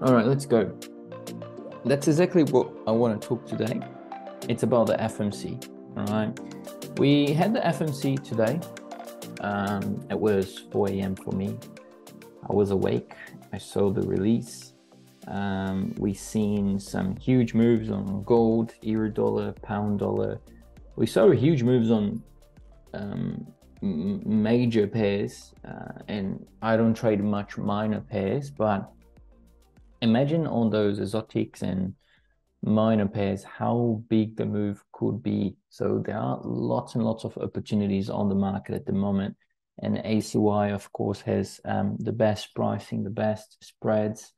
All right, let's go. That's exactly what I want to talk today. It's about the FOMC. All right. We had the FOMC today. It was 4 a.m. for me. I was awake. I saw the release. We seen some huge moves on gold, euro dollar, pound dollar. We saw huge moves on major pairs, and I don't trade much minor pairs, but imagine on those exotics and minor pairs how big the move could be. So there are lots and lots of opportunities on the market at the moment, and ACY of course has the best pricing, the best spreads,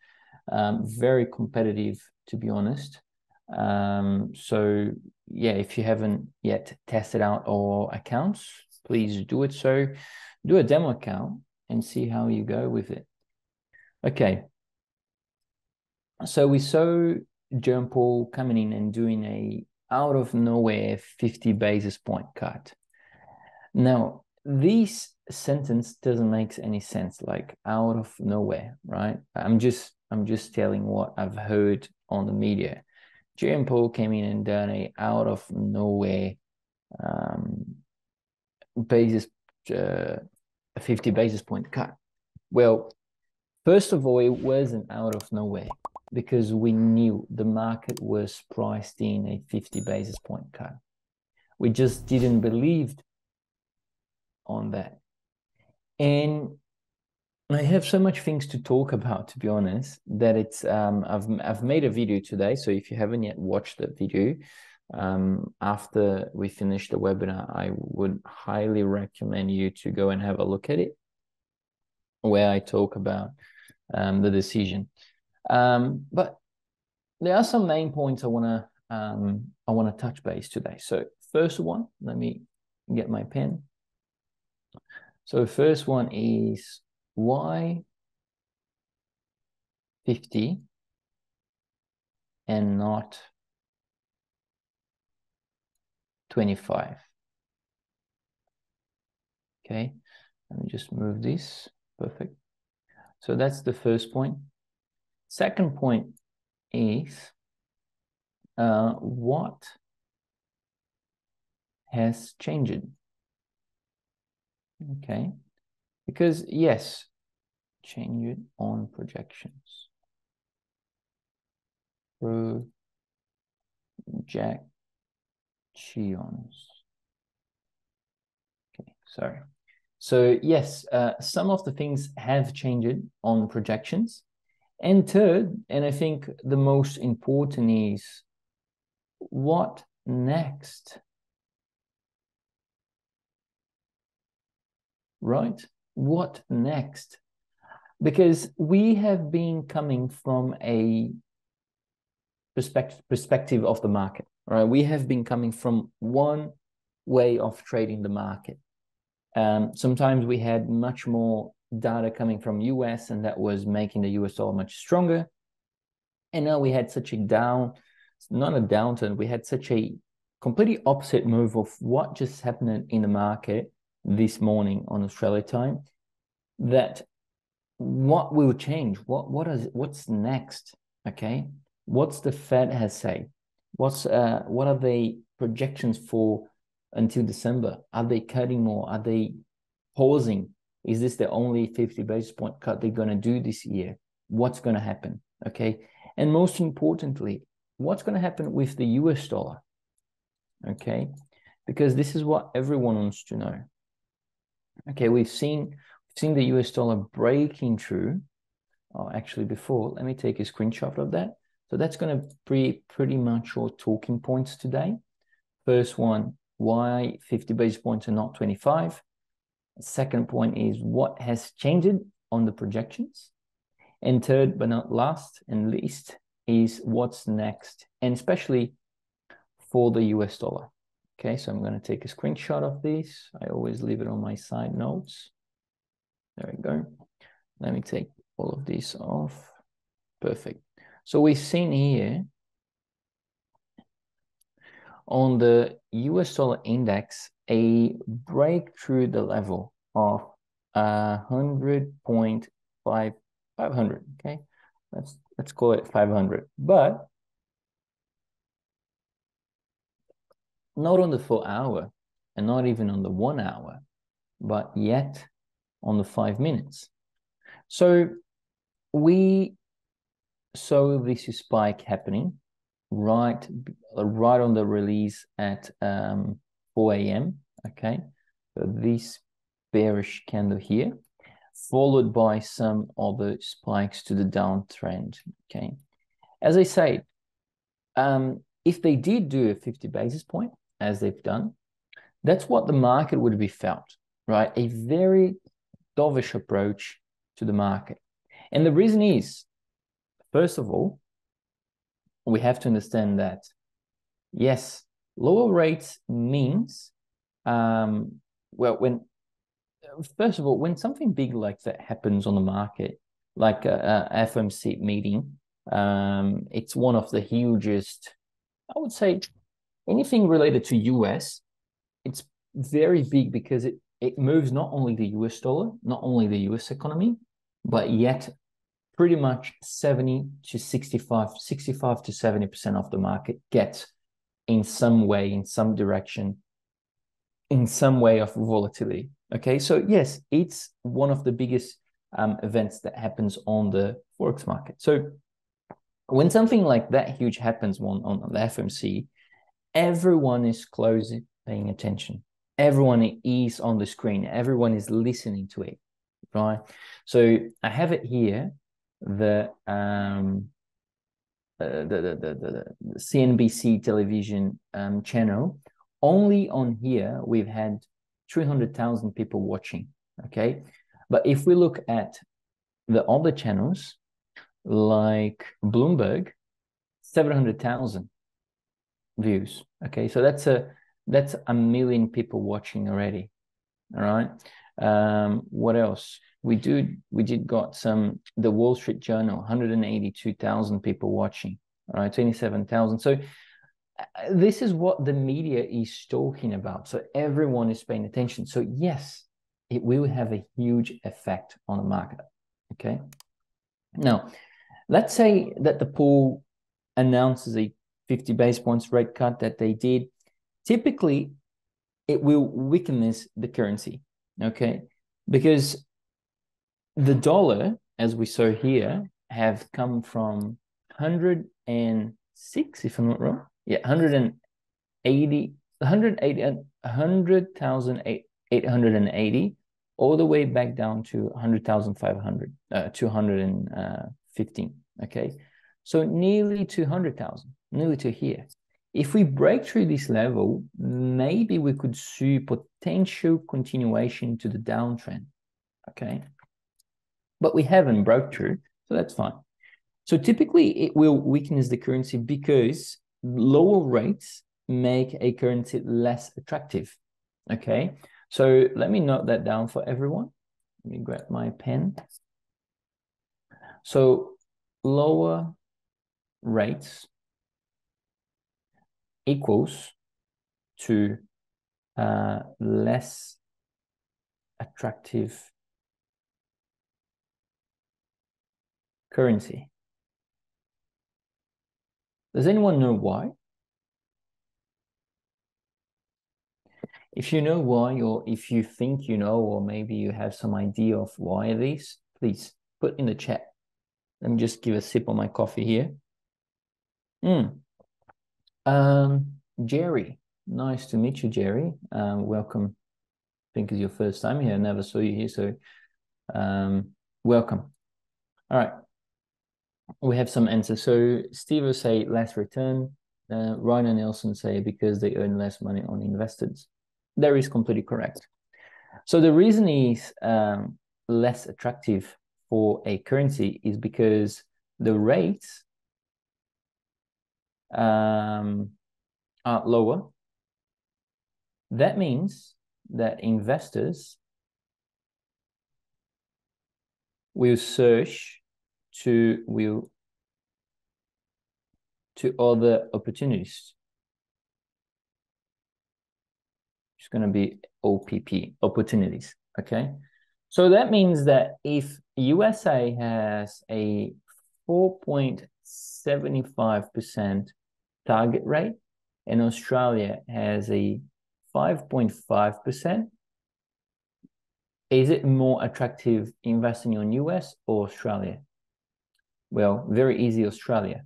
very competitive, to be honest. So yeah, if you haven't yet tested out our accounts, please do it. So do a demo account and see how you go with it. Okay, so we saw Jerome Powell coming in and doing a out of nowhere 50 basis point cut. Now, this sentence doesn't make any sense, like out of nowhere, right? I'm just telling what I've heard on the media. Jerome Powell came in and done a out of nowhere basis a 50 basis point cut. Well, first of all, it wasn't out of nowhere because we knew the market was priced in a 50 basis point cut. We just didn't believe on that. And I have so much things to talk about, to be honest, that it's I've made a video today. So if you haven't yet watched the video, after we finish the webinar, I would highly recommend you to go and have a look at it, where I talk about the decision. But there are some main points I wanna touch base today. So first one, let me get my pen. So first one is why 50 and not 25? Okay, let me just move this. Perfect. So that's the first point. Second point is what has changed? Okay, because yes, change it on projections. Projections. Okay, sorry. So yes, some of the things have changed on projections. And third, and I think the most important is what next? Right? What next? Because we have been coming from a perspective of the market, right? We have been coming from one way of trading the market. Sometimes we had much more data coming from US, and that was making the US dollar much stronger. And now we had such a not a downturn, we had such a completely opposite move of what just happened in the market this morning on Australia time, that what will change? What's next? Okay, what's the Fed has say? What are the projections for until December? Are they cutting more? Are they pausing? Is this the only 50 basis point cut they're going to do this year? What's going to happen? Okay, and most importantly, what's going to happen with the US dollar? Okay, because this is what everyone wants to know. Okay, we've seen the US dollar breaking through. Oh, actually, before, let me take a screenshot of that. So that's going to be pretty much our talking points today. First one, why 50 basis points and not 25? Second point is what has changed on the projections. And third, but not last and least, is what's next, and especially for the US dollar. Okay, so I'm going to take a screenshot of this. I always leave it on my side notes. There we go. Let me take all of this off. Perfect. So we've seen here on the US dollar index a breakthrough the level of 100.500. Okay, let's let's call it 500, but not on the 4 hour and not even on the 1 hour, but yet on the 5 minutes. So we saw this spike happening right on the release at 4 a.m. Okay, so this bearish candle here, followed by some other spikes to the downtrend. Okay, as I say, if they did do a 50 basis point, as they've done, that's what the market would be felt, right? A very dovish approach to the market. And the reason is, first of all, we have to understand that, yes, lower rates means, first of all, when something big like that happens on the market, like a FOMC meeting, it's one of the hugest, I would say, anything related to US, it's very big because it moves not only the US dollar, not only the US economy, but yet pretty much 65 to 70% of the market gets in some way, in some direction, in some way of volatility. Okay, so yes, it's one of the biggest events that happens on the forex market. So when something like that huge happens on the FOMC, everyone is closing, paying attention. Everyone is on the screen. Everyone is listening to it, right? So I have it here, the CNBC television channel. Only on here, we've had 300,000 people watching, okay? But if we look at the other channels, like Bloomberg, 700,000 views, okay? So that's a million people watching already, all right? What else? We did got the Wall Street Journal, 182,000 people watching, all right? 27,000. So this is what the media is talking about. So everyone is paying attention. So yes, it will have a huge effect on the market, okay? Now, let's say that the pool announces a 50 basis points rate cut that they did. Typically, it will weaken the currency, okay? Because the dollar, as we saw here, have come from 106, if I'm not wrong. Yeah, 100,880, all the way back down to 100,500, 215, okay? So nearly 200,000, nearly to here. If we break through this level, maybe we could see potential continuation to the downtrend, okay? But we haven't broke through, so that's fine. So typically it will weaken the currency because lower rates make a currency less attractive, okay? So let me note that down for everyone. Let me grab my pen. So lower rates equals to less attractive currency. Does anyone know why? If you know why, or if you think you know, or maybe you have some idea of why this, please put in the chat. Let me just give a sip on my coffee here. Jerry, nice to meet you, Jerry. Welcome. I think it's your first time here. I never saw you here, so welcome. All right. We have some answers. So Steve will say less return. Ryan and Nelson say because they earn less money on investors. That is completely correct. So the reason is less attractive for a currency is because the rates are lower. That means that investors will search to other opportunities. It's going to be OPP, opportunities, okay? So that means that if USA has a 4.75% target rate, and Australia has a 5.5%. Is it more attractive investing on US or Australia? Well, very easy, Australia,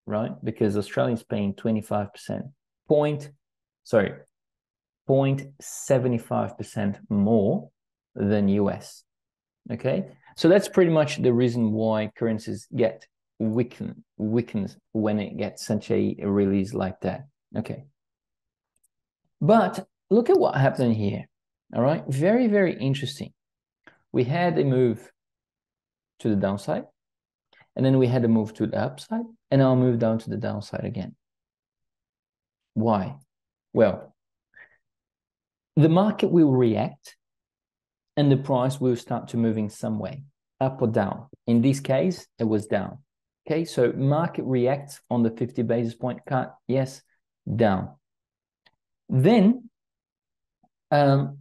right? Because Australia is paying 25%, 0.75% more than US. Okay, so that's pretty much the reason why currencies get weakens when it gets such a release like that. Okay, but look at what happened here. All right, very, very interesting. We had a move to the downside, and then we had a move to the upside, and I'll move down to the downside again. Why? Well, the market will react and the price will start to moving some way, up or down. In this case, it was down. Okay, so market reacts on the 50 basis point cut, yes, down. Then the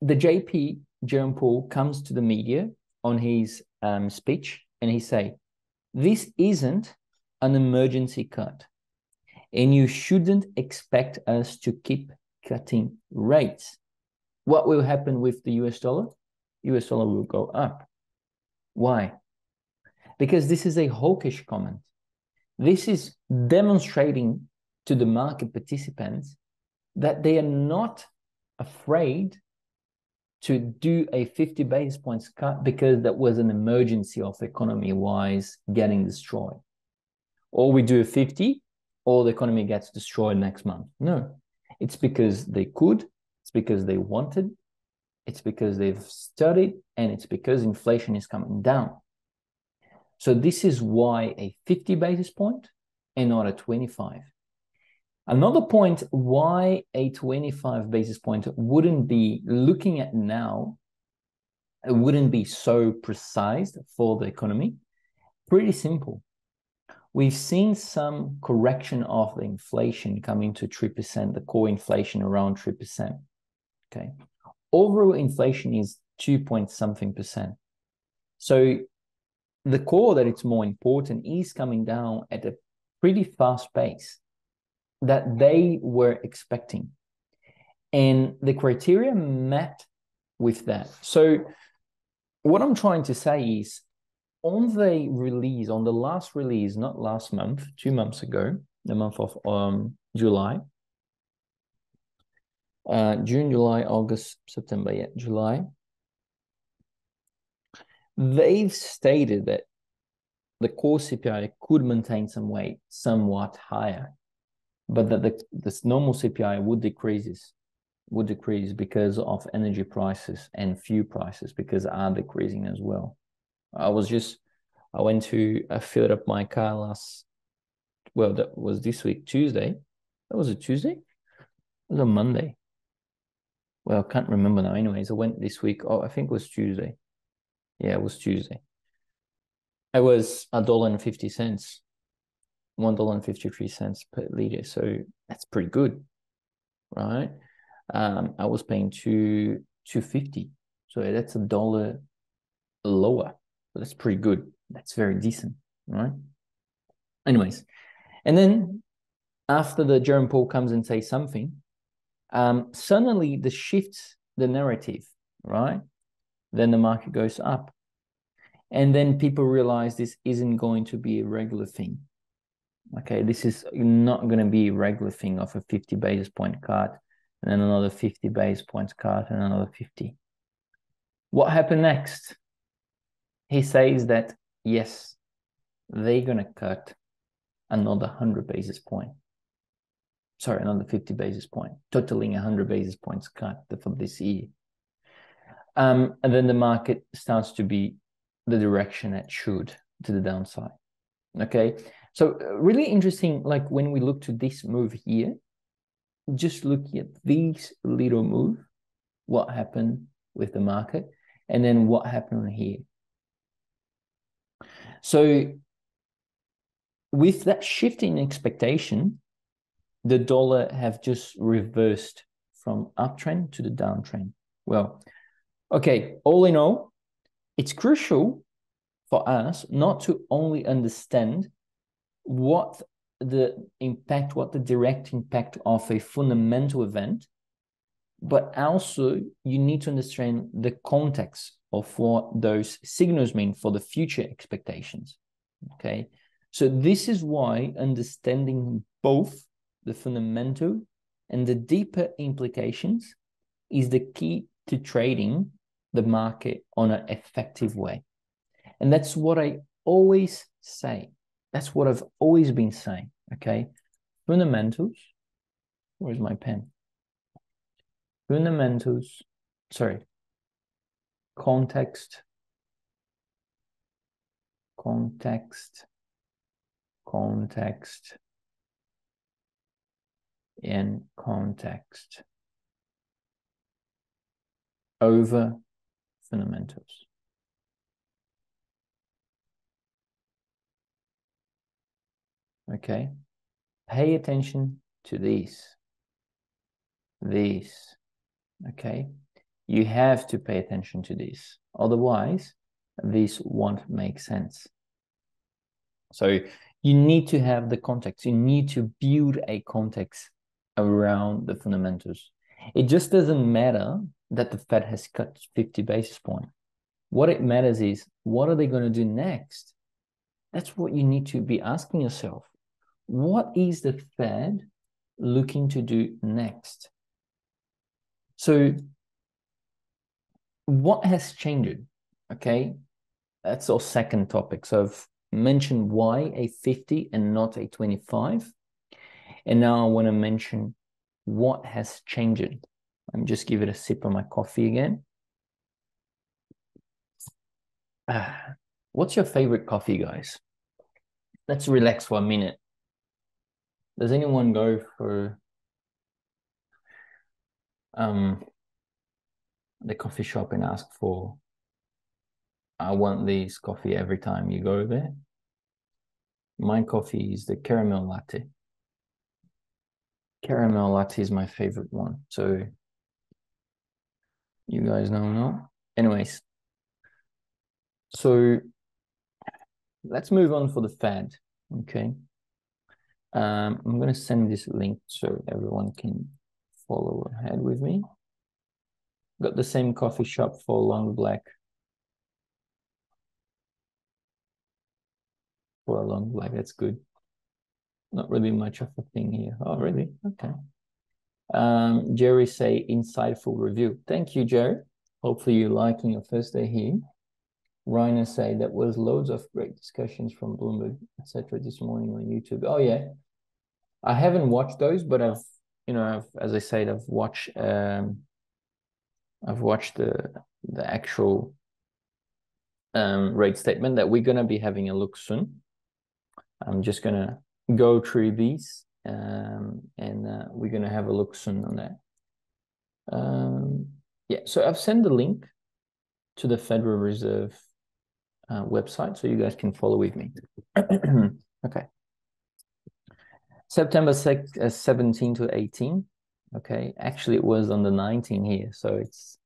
JP, Jerome Powell, comes to the media on his speech, and he say, this isn't an emergency cut, and you shouldn't expect us to keep cutting rates. What will happen with the US dollar? US dollar will go up. Why? Because this is a hawkish comment. This is demonstrating to the market participants that they are not afraid to do a 50 basis points cut because that was an emergency of economy-wise getting destroyed. Or we do a 50, or the economy gets destroyed next month. No, it's because they could, it's because they wanted, it's because they've studied, and it's because inflation is coming down. So this is why a 50 basis point and not a 25. Another point why a 25 basis point wouldn't be looking at now, it wouldn't be so precise for the economy. Pretty simple. We've seen some correction of the inflation coming to 3%, the core inflation around 3%. Okay. Overall inflation is 2-point-something%. So the core that it's more important is coming down at a pretty fast pace that they were expecting. And the criteria met with that. So what I'm trying to say is on the release, on the last release, not last month, 2 months ago, the month of July, June, July, August, September, yeah, July, they've stated that the core CPI could maintain some weight somewhat higher, but that this normal CPI would decrease because of energy prices and fuel prices because are decreasing as well. I filled up my car that was this week, Tuesday. That was a Tuesday? It was a Monday. Well, I can't remember now. Anyways, I went this week. Oh, I think it was Tuesday. Yeah, it was Tuesday. It was $1.50, $1.53 per liter. So that's pretty good, right? I was paying $2.50. So that's $1 lower. So that's pretty good. That's very decent, right? Anyways, and then after the Jerome Powell comes and says something, suddenly the shifts the narrative, right? Then the market goes up. And then people realize this isn't going to be a regular thing. Okay, this is not going to be a regular thing of a 50 basis point cut, and then another 50 basis points cut, and another 50. What happened next? He says that, yes, they're going to cut another 100 basis point. Sorry, another 50 basis point, totaling 100 basis points cut for this year. And then the market starts to be the direction it should, to the downside. Okay, so really interesting, like when we look to this move here, just looking at this little move, what happened with the market, and then what happened here. So with that shift in expectation, the dollar have just reversed from uptrend to the downtrend. Well, okay, all in all, it's crucial for us not to only understand what the direct impact of a fundamental event, but also you need to understand the context of what those signals mean for the future expectations. Okay, so this is why understanding both the fundamental and the deeper implications is the key to trading the market on an effective way. And that's what I always say. That's what I've always been saying, okay? Fundamentals, where's my pen? Fundamentals, context, and context over fundamentals. Okay, pay attention to these, okay? You have to pay attention to these, otherwise this won't make sense. So you need to have the context, you need to build a context around the fundamentals. It just doesn't matter that the Fed has cut 50 basis points. What it matters is, what are they going to do next? That's what you need to be asking yourself. What is the Fed looking to do next? So what has changed? Okay, that's our second topic. So I've mentioned why a 50 and not a 25. And now I want to mention what has changed. I'm just give it a sip of my coffee again. What's your favorite coffee, guys? Let's relax for a minute. Does anyone go for the coffee shop and ask for, I want this coffee every time you go there? My coffee is the caramel latte. Caramel latte is my favorite one. So you guys know, no? Anyways, so let's move on for the Fed, okay? I'm going to send this link so everyone can follow ahead with me. Got the same coffee shop for long black. For a long black, that's good. Not really much of a thing here. Oh, really? Okay. Jerry say insightful review. Thank you, Jerry. Hopefully you're liking your first day here. Rainer say that was loads of great discussions from Bloomberg, etc. this morning on YouTube. Oh yeah, I haven't watched those, but I've as I said, I've watched the actual rate statement that we're gonna be having a look soon. I'm just gonna go through these and we're gonna have a look soon on that. Yeah, so I've sent the link to the Federal Reserve website so you guys can follow with me. Okay. September 17 to 18. Okay, actually it was on the 19 here, so it's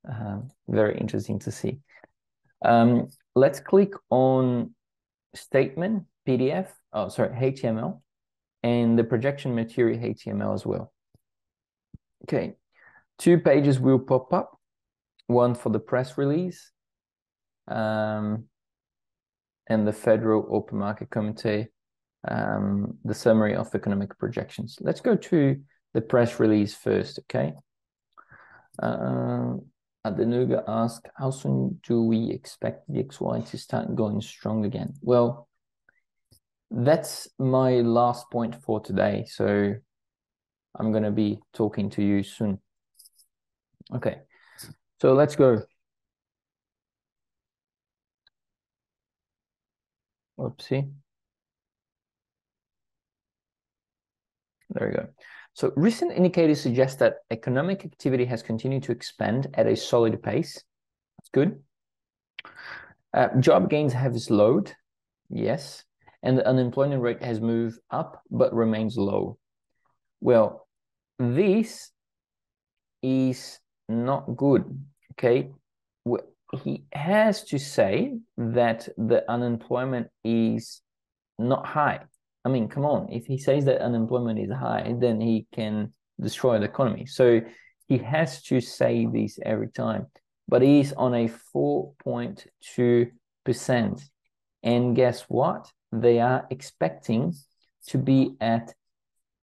very interesting to see. Let's click on statement, PDF, HTML, and the projection material HTML as well. Okay, 2 pages will pop up, one for the press release, and the Federal Open Market Committee, the summary of economic projections. Let's go to the press release first, okay? Adenuga asked, how soon do we expect the XY to start going strong again? Well, that's my last point for today, so I'm going to be talking to you soon. Okay, so let's go. Oopsie. There we go. So recent indicators suggest that economic activity has continued to expand at a solid pace. That's good. Job gains have slowed, yes, and the unemployment rate has moved up but remains low. Well, this is not good, okay? he has to say that the unemployment is not high. I mean, come on, if he says that unemployment is high, then he can destroy the economy. So he has to say this every time. But he's on a 4.2%. And guess what? They are expecting to be at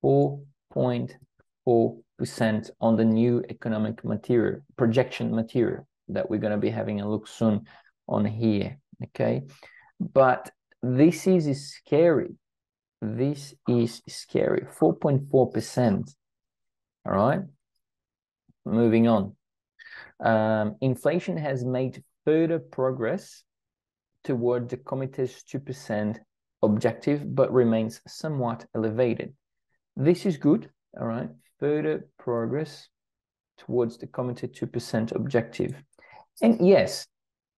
4.4% on the new economic material, projection material that we're going to be having a look soon on here, okay? But this is scary. This is scary. 4.4%, all right? Moving on. Inflation has made further progress toward the committee's 2% objective, but remains somewhat elevated. This is good, all right? Further progress towards the committee 2% objective. And yes,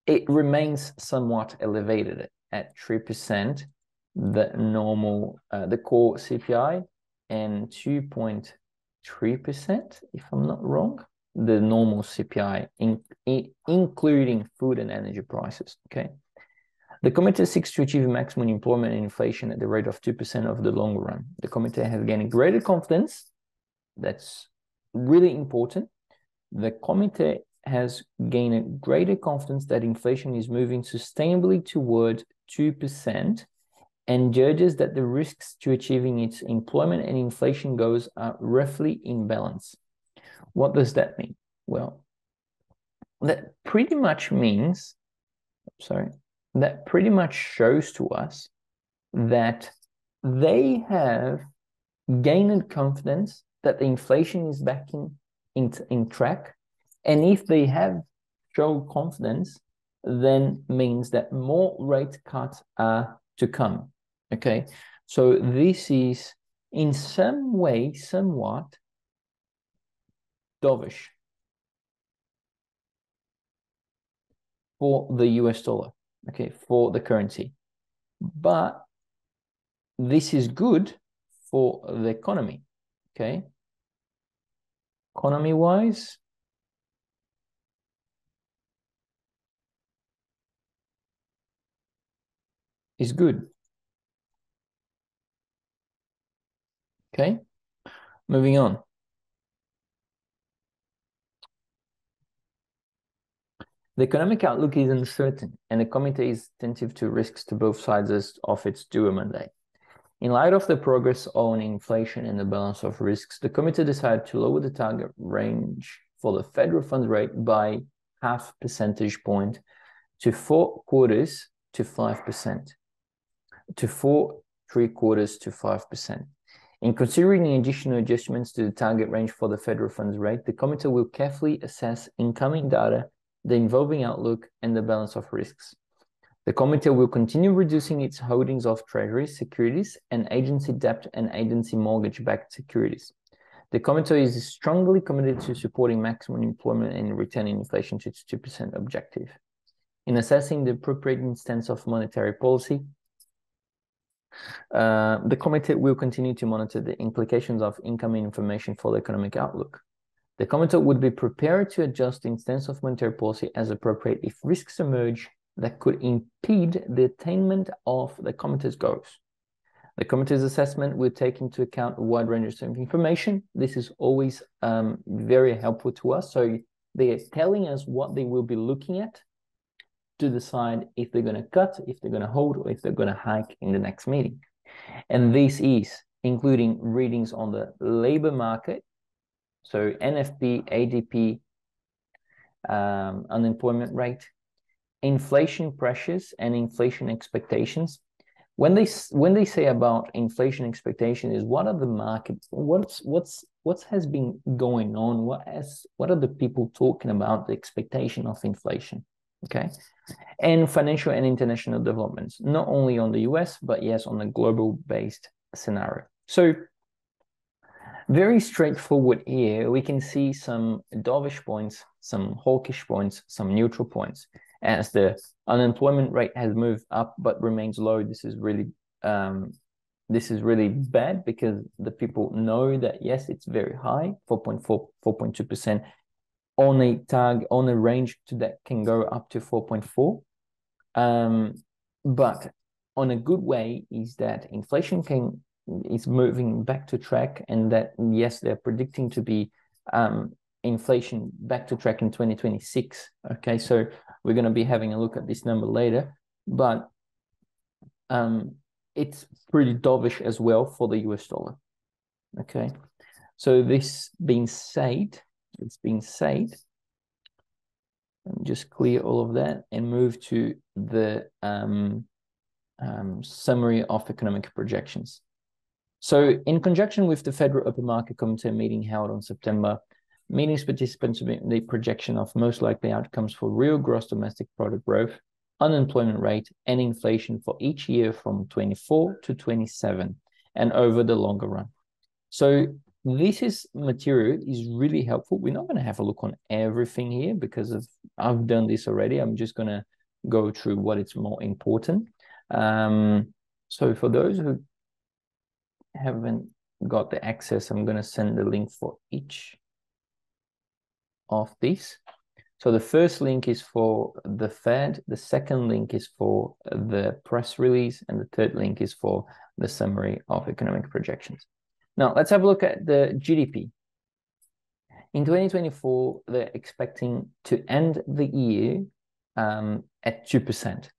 it remains somewhat elevated at 3%, the normal, the core CPI, and 2.3%, if I'm not wrong, the normal CPI, including food and energy prices, okay? The committee seeks to achieve maximum employment and inflation at the rate of 2% over the long run. The committee has gained greater confidence. That's really important. The committee has gained greater confidence that inflation is moving sustainably toward 2% and judges that the risks to achieving its employment and inflation goals are roughly in balance. What does that mean? Well, that pretty much means, that pretty much shows to us that they have gained confidence that the inflation is back in track. And if they have shown confidence, then means that more rate cuts are to come, okay? So this is in some way, somewhat dovish for the US dollar, okay, for the currency. But this is good for the economy, okay? Economy-wise, is good. Okay, moving on. The economic outlook is uncertain, and the committee is attentive to risks to both sides of its dual mandate. In light of the progress on inflation and the balance of risks, the committee decided to lower the target range for the federal funds rate by 0.5 percentage point to 4/4 to 5%, to 4.75 to 5%. In considering the additional adjustments to the target range for the federal funds rate, the committee will carefully assess incoming data, the evolving outlook, and the balance of risks. The committee will continue reducing its holdings of treasury securities and agency debt and agency mortgage-backed securities. The committee is strongly committed to supporting maximum employment and returning inflation to its 2% objective. In assessing the appropriate stance of monetary policy, the committee will continue to monitor the implications of incoming information for the economic outlook. The committee would be prepared to adjust the stance of monetary policy as appropriate if risks emerge that could impede the attainment of the committee's goals. The committee's assessment will take into account a wide range of information. This is always very helpful to us. So they are telling us what they will be looking at to decide if they're going to cut, if they're going to hold, or if they're going to hike in the next meeting. And this is including readings on the labor market, so NFP, ADP, unemployment rate, inflation pressures and inflation expectations. When they say about inflation expectation is what are the market, what has been going on, what are the people talking about the expectation of inflation, okay? And financial and international developments, not only on the US, but yes, on a global based scenario. So very straightforward here. We can see some dovish points, some hawkish points, some neutral points. As the unemployment rate has moved up but remains low, this is really bad because the people know that yes, it's very high, 4.4, 4.2%. on a tag, on a range that can go up to 4.4. But on a good way is that inflation is moving back to track, and that, yes, they're predicting to be inflation back to track in 2026. Okay, so we're going to be having a look at this number later, but it's pretty dovish as well for the US dollar. Okay, so this being said, just clear all of that and move to the summary of economic projections. So in conjunction with the Federal Open Market Committee meeting held on September, meetings participants made the projection of most likely outcomes for real gross domestic product growth, unemployment rate, and inflation for each year from 24 to 27 and over the longer run. So this material is really helpful. We're not going to have a look on everything here because I've done this already. I'm just going to go through what is more important. So for those who haven't got the access, I'm going to send the link for each of these. So the first link is for the Fed, the second link is for the press release, and the third link is for the summary of economic projections. Now, let's have a look at the GDP. In 2024, they're expecting to end the year at 2%.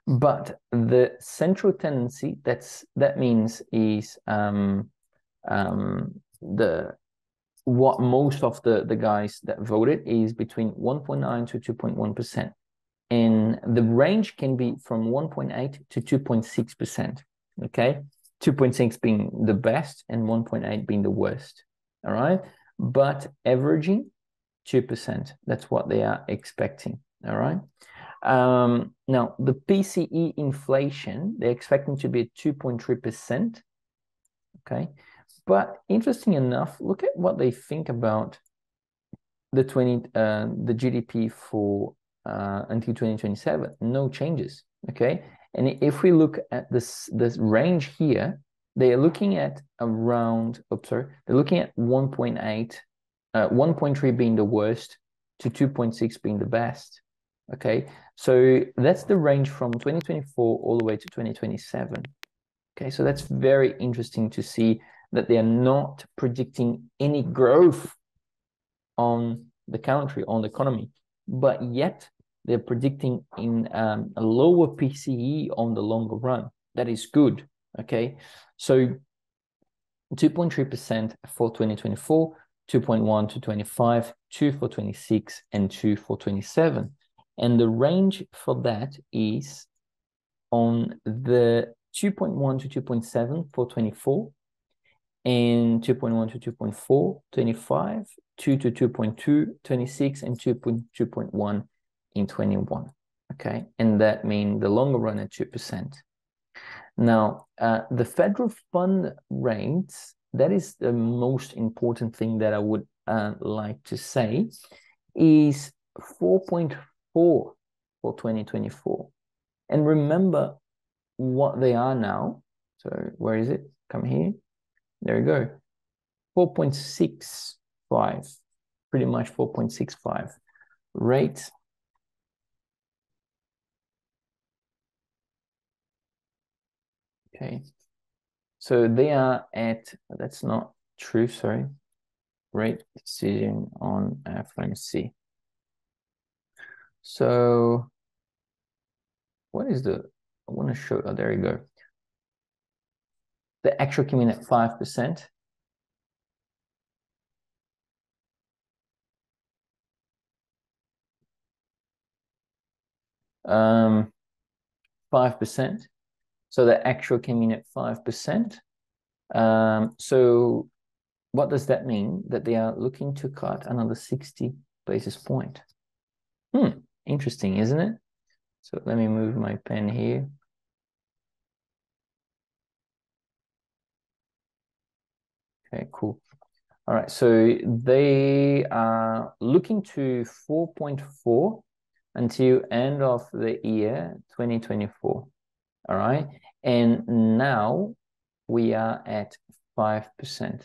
But the central tendency that means is what most of the guys that voted is between 1.9 to 2.1%. And the range can be from 1.8 to 2.6%. Okay, 2.6 being the best and 1.8 being the worst. All right, but averaging 2%. That's what they are expecting. All right. Now, the PCE inflation, they're expecting to be at 2.3%. Okay. But interesting enough, look at what they think about the GDP for until 2027. No changes. Okay. And if we look at this range here, they are looking at around, they're looking at 1.8, 1.3 being the worst to 2.6 being the best. Okay, so that's the range from 2024 all the way to 2027. Okay, so that's very interesting to see that they are not predicting any growth on the country, on the economy, but yet they're predicting in a lower PCE on the longer run. That is good. Okay, so 2.3% for 2024, 2.1 to 25, 2 for 26, and 2 for 27. And the range for that is on the 2.1 to 2.7 for 24, and 2.1 to 2.4, 25, 2 to 2.2, 26, and 2.1 in 21. Okay, and that means the longer run at 2%. Now, the federal fund rates, that is the most important thing that I would like to say, is 4.4 for 2024. And remember what they are now. So where is it? Come here. There you go. 4.65, pretty much 4.65 rate. Okay. So they are at, that's not true, sorry. Rate decision on FOMC. So what is I want to show, oh, there you go. The actual came in at 5%. Um, 5%. So the actual came in at 5%. So what does that mean? That they are looking to cut another 60 basis point. Interesting, isn't it? So let me move my pen here. Okay, cool. All right, so they are looking to 4.4 until end of the year 2024. All right, and now we are at 5%.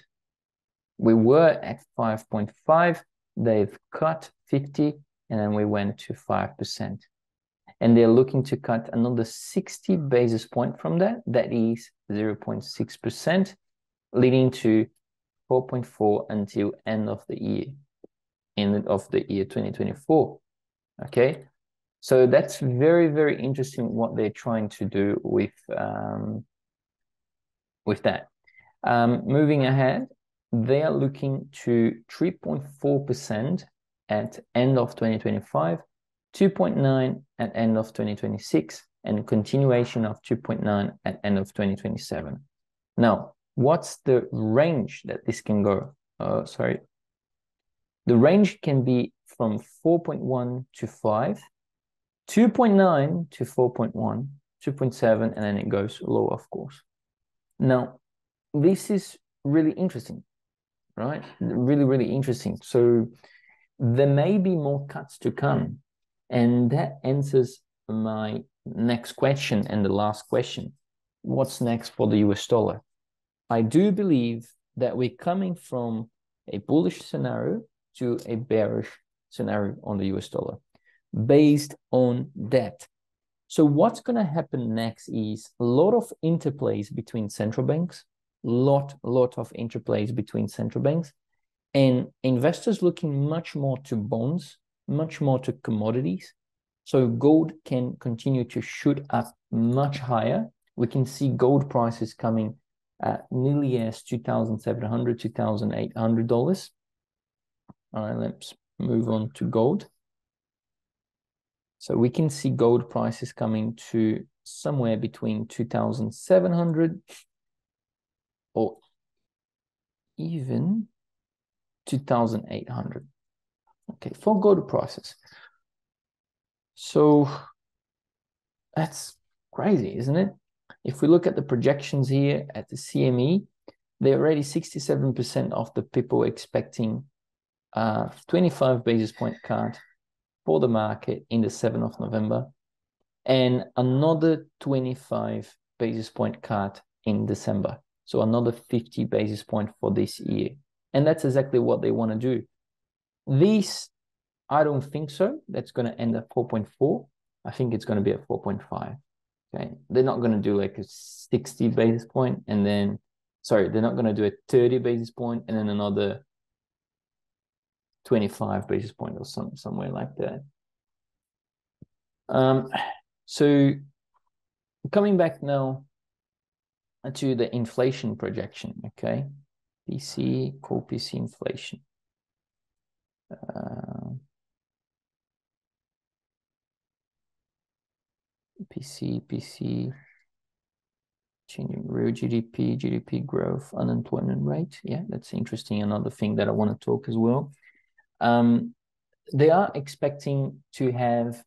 We were at 5.5. they've cut 50, and then we went to 5%. And they're looking to cut another 60 basis points from that. That is 0.6%, leading to 4.4 until end of the year, 2024. Okay, so that's very, very interesting what they're trying to do with that. Moving ahead, they are looking to 3.4% at end of 2025, 2.9 at end of 2026, and continuation of 2.9 at end of 2027. Now, what's the range that this can go? The range can be from 4.1 to 5, 2.9 to 4.1, 2.7, and then it goes low, of course. Now, this is really interesting, right? Really, really interesting. So there may be more cuts to come. And that answers my next question and the last question. What's next for the US dollar? I do believe that we're coming from a bullish scenario to a bearish scenario on the US dollar based on that. So what's going to happen next is a lot of interplays between central banks, lot of interplays between central banks, and investors looking much more to bonds, much more to commodities. So gold can continue to shoot up much higher. We can see gold prices coming at nearly as $2,700, $2,800. All right, let's move on to gold. So we can see gold prices coming to somewhere between 2,700 or even 2,800. Okay, for gold prices. So that's crazy, isn't it? If we look at the projections here at the CME, they're already 67% of the people expecting 25 basis point cut for the market in the 7th of November, and another 25 basis point cut in December. So another 50 basis point for this year. And that's exactly what they want to do. This, I don't think so. That's going to end at 4.4. I think it's going to be at 4.5. Okay. They're not going to do like a 60 basis point and then, sorry, they're not going to do a 30 basis point and then another 25 basis point or somewhere like that. So coming back now to the inflation projection, okay? PC, core PC inflation. PC, changing real GDP, GDP growth, unemployment rate. Yeah, that's interesting. Another thing that I want to talk as well. They are expecting to have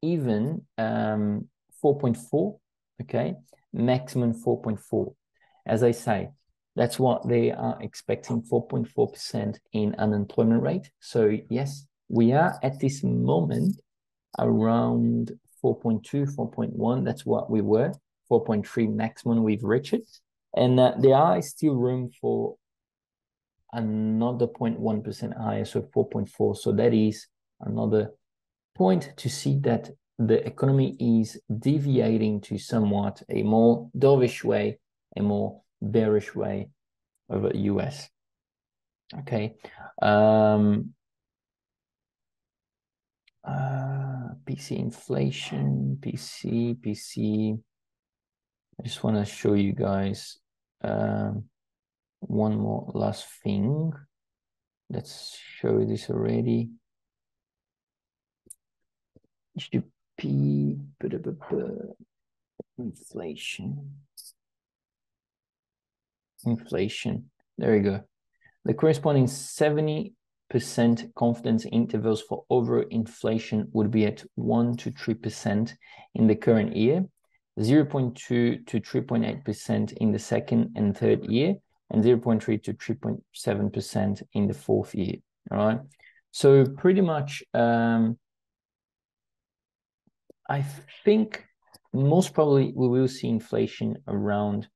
even 4.4, okay, maximum 4.4. As I say, that's what they are expecting, 4.4% in unemployment rate. So yes, we are at this moment around 4.2, 4.1. That's what we were. 4.3 maximum we've reached it. And there are still room for another 0.1% higher, so 4.4. So that is another point to see that the economy is deviating to somewhat a more dovish way, a more bearish way over US. Okay. PC inflation, PC. I just want to show you guys one more last thing. Let's show this already. GDP, inflation. There we go. The corresponding 70% confidence intervals for overinflation would be at 1 to 3% in the current year, 0.2 to 3.8% in the second and third year, and 0.3 to 3.7% in the fourth year. All right. So pretty much, I think most probably we will see inflation around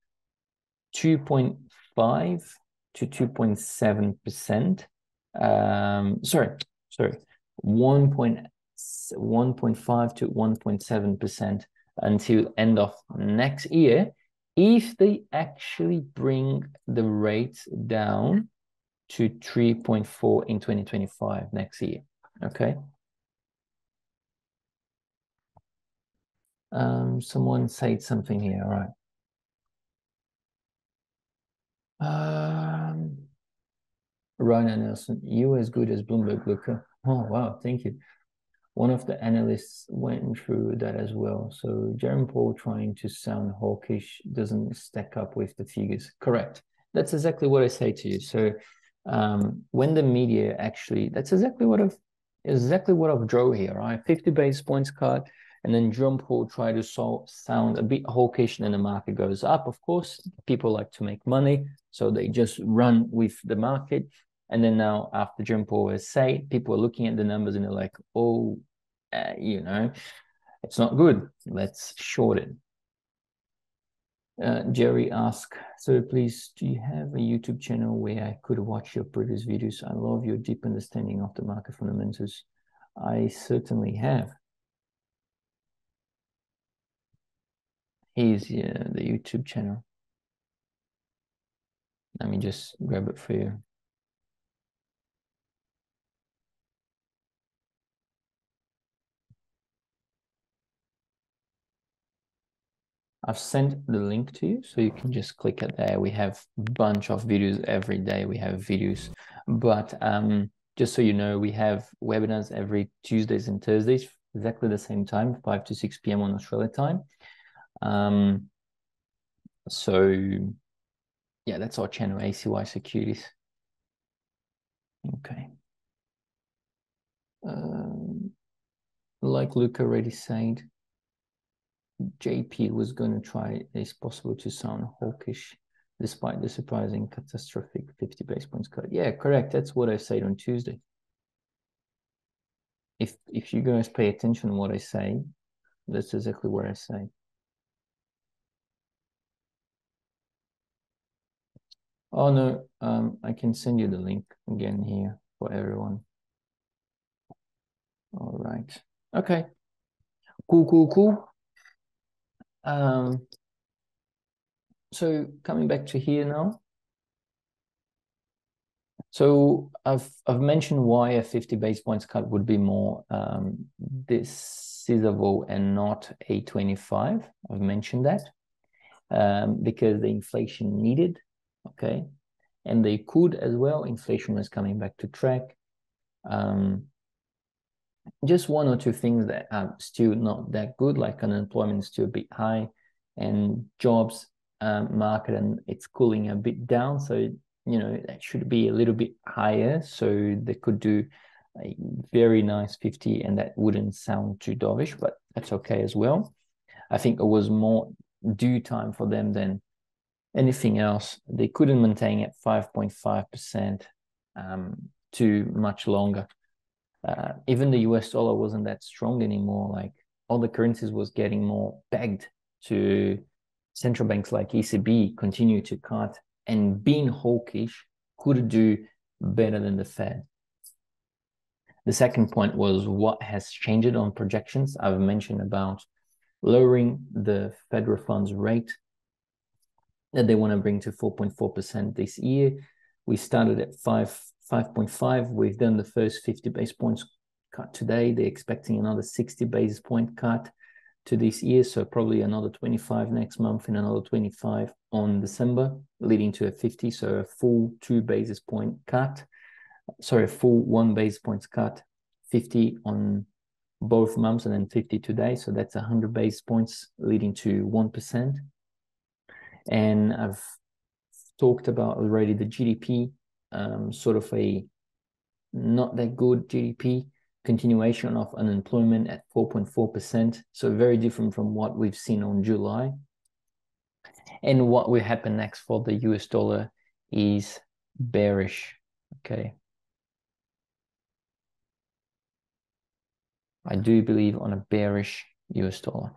2.5 to 2.7%. Sorry, 1.5 to 1.7% until end of next year, if they actually bring the rates down to 3.4 in 2025 next year. Okay. Someone said something here. All right. Ryan Nelson, you as good as Bloomberg Looker. Oh, wow. Thank you. One of the analysts went through that as well. So Jerome Powell trying to sound hawkish doesn't stack up with the figures. Correct. That's exactly what I say to you. So when the media actually, that's exactly what I've drawn here, right? 50 basis points cut, and then Jerome Powell try to sound a bit hawkish, and then the market goes up. Of course, people like to make money, so they just run with the market. And then now, after Jerome Powell has said, people are looking at the numbers and they're like, oh, it's not good. Let's short it. Jerry asked, so please, do you have a YouTube channel where I could watch your previous videos? I love your deep understanding of the market fundamentals. I certainly have. Here's the YouTube channel. Let me just grab it for you. I've sent the link to you, so you can just click it there. We have a bunch of videos every day. We have videos, but just so you know, we have webinars every Tuesdays and Thursdays, exactly the same time, 5 to 6 p.m. on Australia time. So yeah, that's our channel, ACY Securities. Okay. Like Luke already said, JP was going to try, it's possible to sound hawkish despite the surprising catastrophic 50 basis points cut. Yeah, correct. That's what I said on Tuesday. If you guys pay attention to what I say, that's exactly what I say. Oh no, I can send you the link again here for everyone. All right. Okay. Cool. So coming back to here now. So I've mentioned why a 50 basis points cut would be more decisive and not a 25. I've mentioned that because the inflation needed, okay, and they could as well. Inflation was coming back to track. Just one or two things that are still not that good, like unemployment is still a bit high, and jobs market and it's cooling a bit down. So that should be a little bit higher. So they could do a very nice 50, and that wouldn't sound too dovish, but that's okay as well. I think it was more due time for them than anything else. They couldn't maintain at 5.5% too much longer. Even the US dollar wasn't that strong anymore. Like all the currencies was getting more pegged to central banks like ECB continue to cut, and being hawkish could do better than the Fed. The second point was what has changed on projections. I've mentioned about lowering the federal funds rate that they want to bring to 4.4% this year. We started at 5.5. We've done the first 50 basis points cut today. They're expecting another 60 basis point cut to this year. So probably another 25 next month and another 25 on December, leading to a 50. So a full 2 basis point cut. Sorry, a full 1 basis points cut, 50 on both months and then 50 today. So that's 100 basis points leading to 1%. And I've talked about already the GDP, sort of a not that good GDP, continuation of unemployment at 4.4%. So very different from what we've seen on July. And what will happen next for the US dollar is bearish. Okay. I do believe on a bearish US dollar.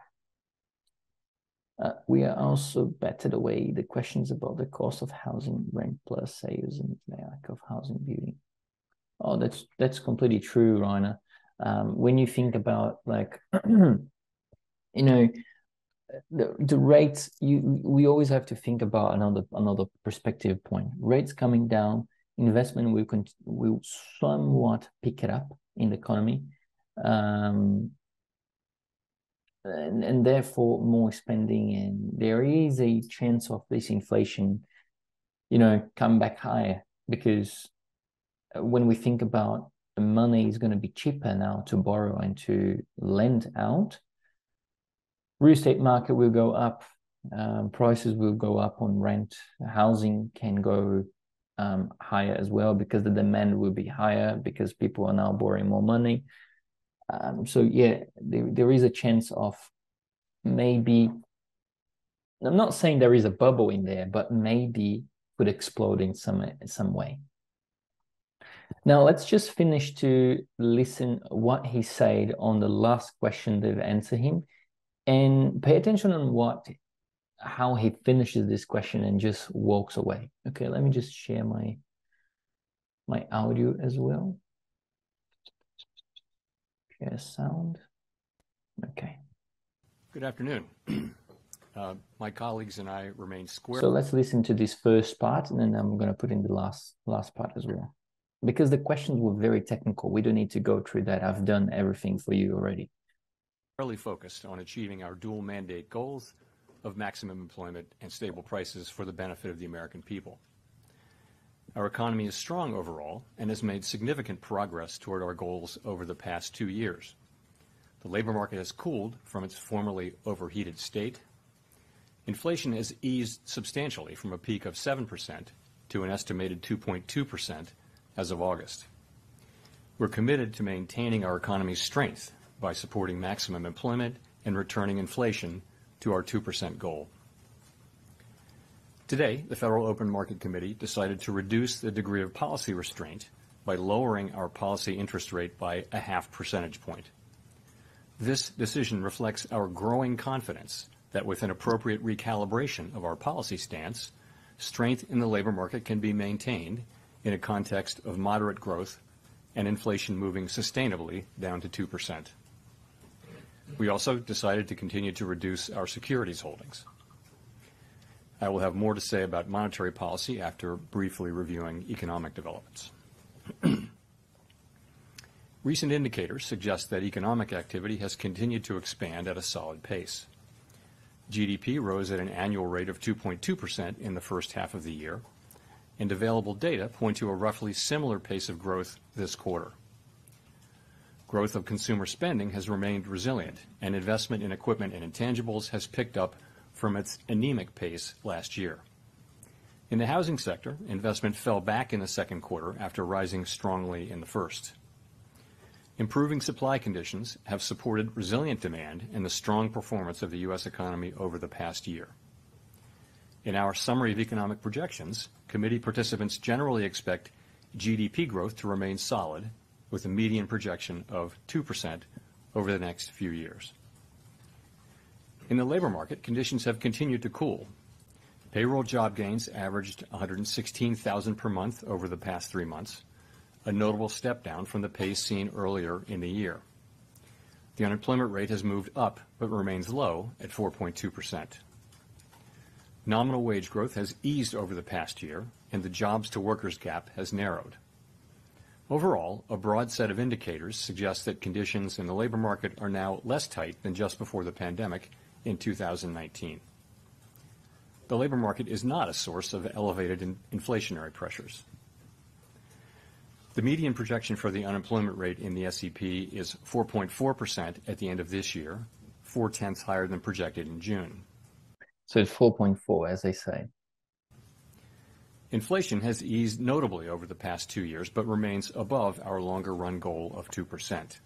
We are also batted away the questions about the cost of housing, rent plus sales, and lack of housing building. Oh, that's completely true, Rainer. When you think about like, you know, the rates, we always have to think about another perspective point. Rates coming down, investment will somewhat pick it up in the economy, and therefore more spending, and there is a chance of this inflation, come back higher, because when we think about the money is going to be cheaper now to borrow and to lend out, real estate market will go up, prices will go up on rent, housing can go higher as well, because the demand will be higher because people are now borrowing more money. So yeah, there is a chance of maybe, I'm not saying there is a bubble in there, but maybe could explode in some way. Now let's just finish to listen what he said on the last question they've answered him, and pay attention on how he finishes this question and just walks away. Okay, let me just share my audio as well. Share sound. Okay. Good afternoon. My colleagues and I remain square. So let's listen to this first part, and then I'm going to put in the last part as well, because the questions were very technical. We don't need to go through that. I've done everything for you already. Really focused on achieving our dual mandate goals of maximum employment and stable prices for the benefit of the American people. Our economy is strong overall and has made significant progress toward our goals over the past 2 years. The labor market has cooled from its formerly overheated state. Inflation has eased substantially from a peak of 7% to an estimated 2.2% as of August. We're committed to maintaining our economy's strength by supporting maximum employment and returning inflation to our 2% goal. Today, the Federal Open Market Committee decided to reduce the degree of policy restraint by lowering our policy interest rate by 0.5 percentage point. This decision reflects our growing confidence that with an appropriate recalibration of our policy stance, strength in the labor market can be maintained in a context of moderate growth and inflation moving sustainably down to 2%. We also decided to continue to reduce our securities holdings. I will have more to say about monetary policy after briefly reviewing economic developments. Recent indicators suggest that economic activity has continued to expand at a solid pace. GDP rose at an annual rate of 2.2% in the first half of the year, and available data point to a roughly similar pace of growth this quarter. Growth of consumer spending has remained resilient, and investment in equipment and intangibles has picked up from its anemic pace last year. In the housing sector, investment fell back in the second quarter after rising strongly in the first. Improving supply conditions have supported resilient demand and the strong performance of the U.S. economy over the past year. In our summary of economic projections, committee participants generally expect GDP growth to remain solid, with a median projection of 2% over the next few years. In the labor market, conditions have continued to cool. Payroll job gains averaged 116,000 per month over the past 3 months, a notable step down from the pace seen earlier in the year. The unemployment rate has moved up but remains low at 4.2%. Nominal wage growth has eased over the past year, and the jobs-to-workers gap has narrowed. Overall, a broad set of indicators suggests that conditions in the labor market are now less tight than just before the pandemic in 2019. The labor market is not a source of elevated inflationary pressures. The median projection for the unemployment rate in the SEP is 4.4% at the end of this year, 0.4 higher than projected in June. So it's 4.4, as they say. Inflation has eased notably over the past 2 years, but remains above our longer-run goal of 2%.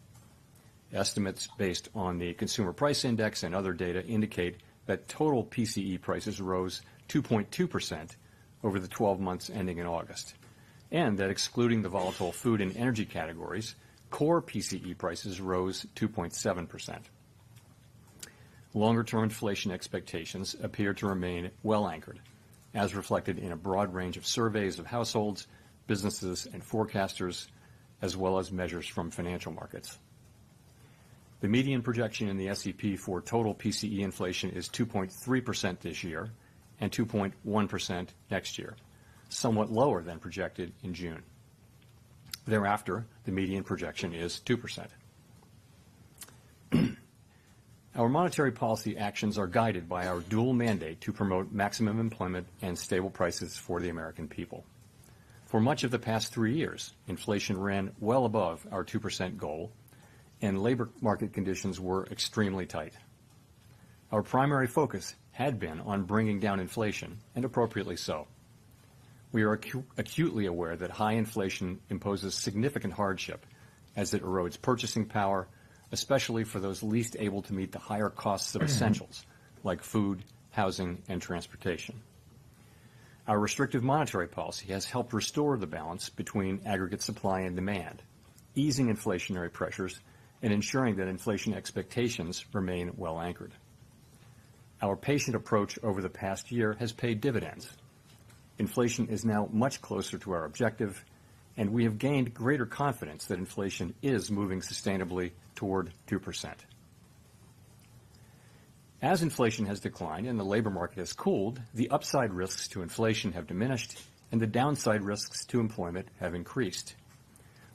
Estimates based on the Consumer Price Index and other data indicate that total PCE prices rose 2.2% over the 12 months ending in August, and that excluding the volatile food and energy categories, core PCE prices rose 2.7%. Longer-term inflation expectations appear to remain well anchored, as reflected in a broad range of surveys of households, businesses, and forecasters, as well as measures from financial markets. The median projection in the SEP for total PCE inflation is 2.3% this year and 2.1% next year, somewhat lower than projected in June. Thereafter, the median projection is 2%. Our monetary policy actions are guided by our dual mandate to promote maximum employment and stable prices for the American people. For much of the past 3 years, inflation ran well above our 2% goal, and labor market conditions were extremely tight. Our primary focus had been on bringing down inflation, and appropriately so. We are acutely aware that high inflation imposes significant hardship as it erodes purchasing power, especially for those least able to meet the higher costs of essentials like food, housing, and transportation. Our restrictive monetary policy has helped restore the balance between aggregate supply and demand, easing inflationary pressures and ensuring that inflation expectations remain well anchored. Our patient approach over the past year has paid dividends. Inflation is now much closer to our objective, and we have gained greater confidence that inflation is moving sustainably toward 2%. As inflation has declined and the labor market has cooled, the upside risks to inflation have diminished and the downside risks to employment have increased.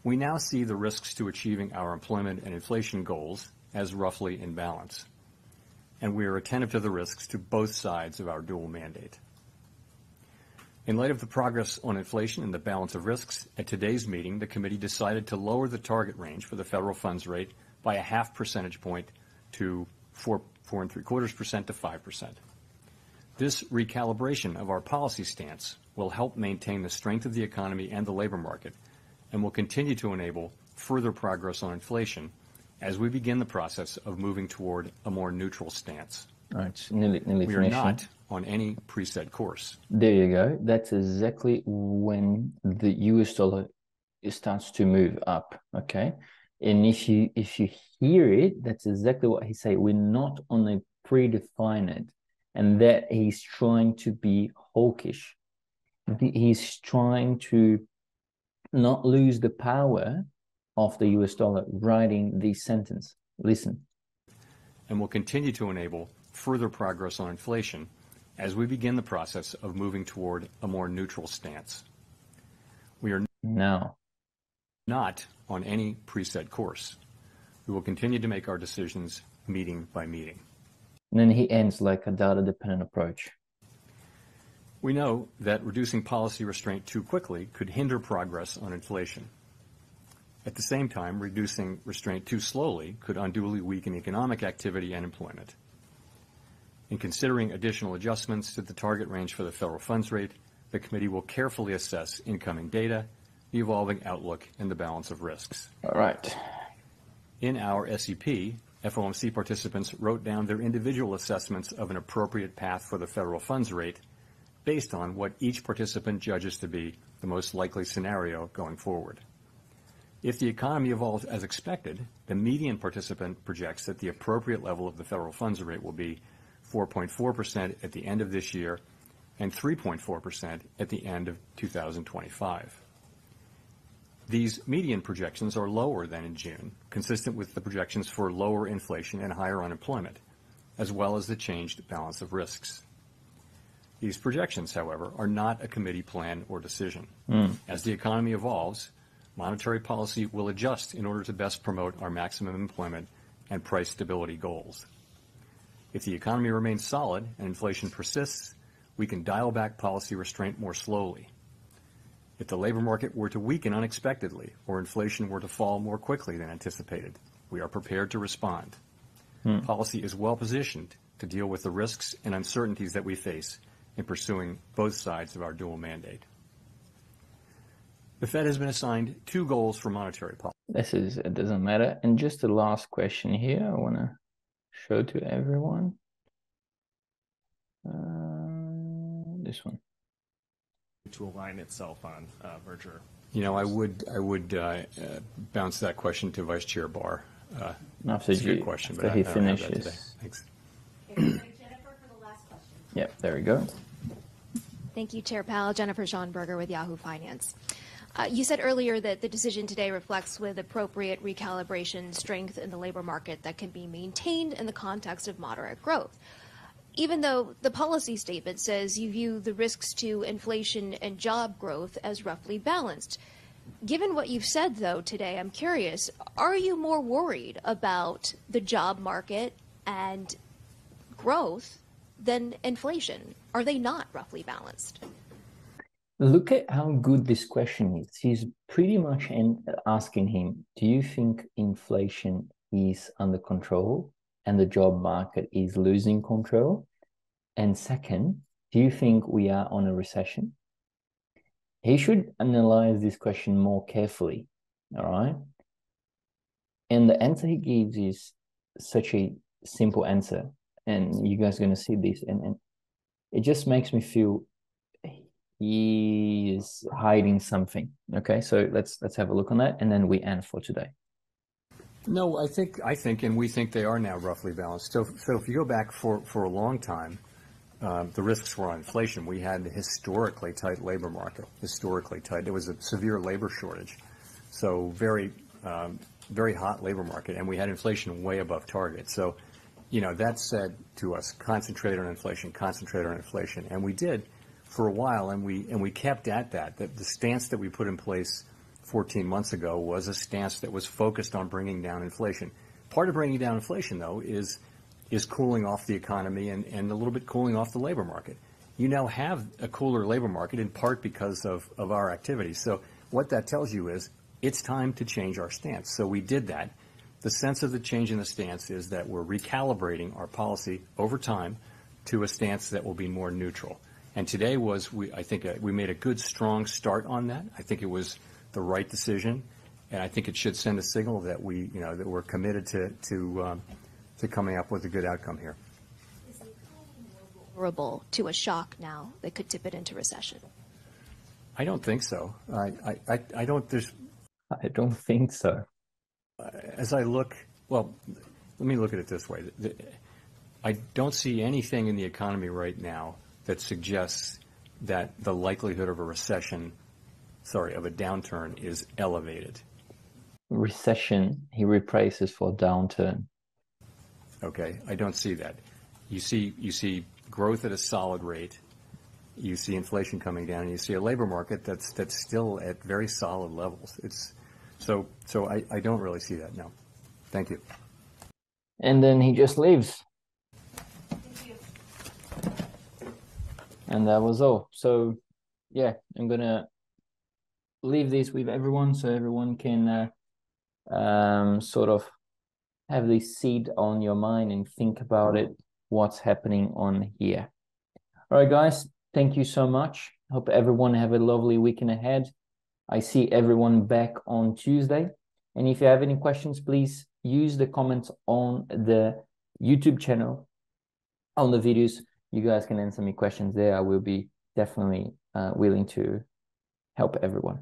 We now see the risks to achieving our employment and inflation goals as roughly in balance, and we are attentive to the risks to both sides of our dual mandate. In light of the progress on inflation and the balance of risks, at today's meeting, the committee decided to lower the target range for the federal funds rate by a half percentage point to 4.75% to 5%. This recalibration of our policy stance will help maintain the strength of the economy and the labor market, and will continue to enable further progress on inflation as we begin the process of moving toward a more neutral stance. All right, it's nearly We finishing. are not on any preset course. There you go. That's exactly when the US dollar starts to move up, okay? And if you hear it, that's exactly what he said. We're not on a predefined, and that he's trying to be hawkish. He's trying to not lose the power of the US dollar writing this sentence. Listen. And will continue to enable further progress on inflation as we begin the process of moving toward a more neutral stance. We are now not on any preset course. We will continue to make our decisions meeting by meeting. And then he ends like a data-dependent approach. We know that reducing policy restraint too quickly could hinder progress on inflation. At the same time, reducing restraint too slowly could unduly weaken economic activity and employment. In considering additional adjustments to the target range for the federal funds rate, the committee will carefully assess incoming data, the evolving outlook, and the balance of risks. All right. In our SEP, FOMC participants wrote down their individual assessments of an appropriate path for the federal funds rate based on what each participant judges to be the most likely scenario going forward. If the economy evolves as expected, the median participant projects that the appropriate level of the federal funds rate will be 4.4% at the end of this year and 3.4% at the end of 2025. These median projections are lower than in June, consistent with the projections for lower inflation and higher unemployment, as well as the changed balance of risks. These projections, however, are not a committee plan or decision. As the economy evolves, monetary policy will adjust in order to best promote our maximum employment and price stability goals. If the economy remains solid and inflation persists, we can dial back policy restraint more slowly. If the labor market were to weaken unexpectedly or inflation were to fall more quickly than anticipated, we are prepared to respond. Policy is well positioned to deal with the risks and uncertainties that we face in pursuing both sides of our dual mandate. The Fed has been assigned 2 goals for monetary policy. It doesn't matter. And just the last question here, I want to show to everyone. This one. To align itself on merger. You know, I would bounce that question to Vice Chair Barr. After it's a good question, but he I don't have that today. finishes. Thanks. Jennifer for the last question. Yep, there we go. Thank you, Chair Powell. Jennifer Schonberger with Yahoo Finance. You said earlier that the decision today reflects with appropriate recalibration strength in the labor market that can be maintained in the context of moderate growth. Even though the policy statement says you view the risks to inflation and job growth as roughly balanced. Given what you've said, though, today, I'm curious, are you more worried about the job market and growth than inflation? Are they not roughly balanced? Look at how good this question is. He's pretty much asking him, do you think inflation is under control and the job market is losing control? And second, do you think we are on a recession? He should analyze this question more carefully, all right? And the answer he gives is such a simple answer, and you guys are going to see this, and it just makes me feel he is hiding something. Okay, so let's have a look on that, and then we end for today. No, I think, and we think they are now roughly balanced. So if you go back for a long time, the risks were on inflation. We had a historically tight labor market, historically tight. There was a severe labor shortage, so very hot labor market, and we had inflation way above target. So, that said to us, concentrate on inflation, and we did for a while, and we kept at that. The stance that we put in place 14 months ago was a stance that was focused on bringing down inflation. Part of bringing down inflation, though, is cooling off the economy and a little bit cooling off the labor market. You now have a cooler labor market in part because of our activities. So what that tells you is it's time to change our stance. So we did that. The sense of the change in the stance is that we're recalibrating our policy over time to a stance that will be more neutral. And today I think we made a good, strong start on that. I think it was the right decision, and I think it should send a signal that that we're committed to coming up with a good outcome here. Is the economy more vulnerable to a shock now that could tip it into recession? I don't think so. I don't think so. As I look, well, let me look at it this way. I don't see anything in the economy right now that suggests that the likelihood of a downturn is elevated. Recession, he replaces for downturn. Okay, I don't see that. You see growth at a solid rate. You see inflation coming down, and you see a labor market that's still at very solid levels. So I don't really see that. No, thank you. And then he just leaves. Thank you. And that was all. So yeah, I'm gonna leave this with everyone so everyone can sort of have this seed on your mind and think about it, what's happening on here. All right, guys, thank you so much. Hope everyone have a lovely weekend ahead. I see everyone back on Tuesday. And if you have any questions, please use the comments on the YouTube channel, on the videos. You guys can answer me questions there. I will be definitely willing to help everyone.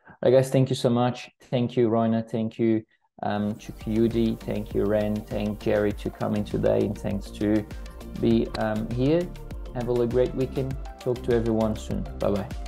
All right, guys, thank you so much. Thank you, Rainer. Thank you, Chukuyudi. Thank you, Ren. Thank Jerry to coming today. And thanks to be here. Have a great weekend. Talk to everyone soon. Bye-bye.